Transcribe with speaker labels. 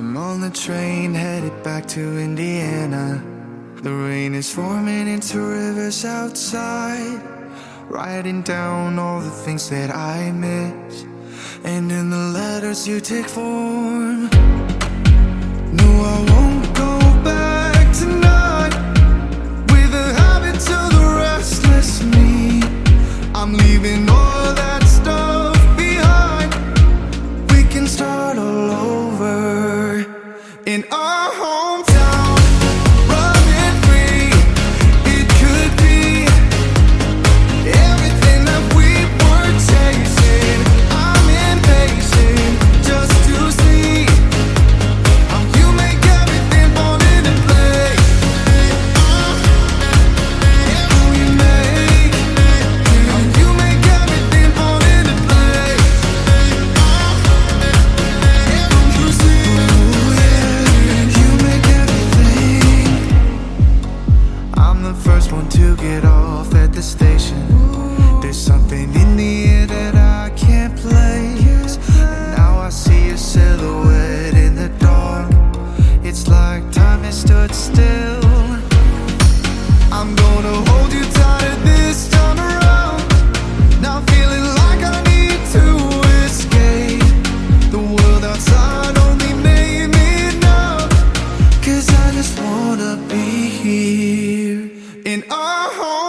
Speaker 1: I'm on the train headed back to Indiana. The rain is forming into rivers outside, writing down all the things that I miss, and in the letters you take form. No, I won't go back tonight with the habits of the restless me. I'm leaving all that stuff behind. We can start all over in our hometown, running free. It could be everything that we were chasing. I'm impatient just to see how you make everything fall into place. How you make everything fall into place. You see, you make everything. I'm the first one to get off at the station. There's something in the air that I can't place, and now I see a silhouette in the dark. It's like time has stood still. I'm gonna hold you tighter this time around. Now feeling like I need to escape. The world outside only made me numb, 'cause I just wanna be here in our home.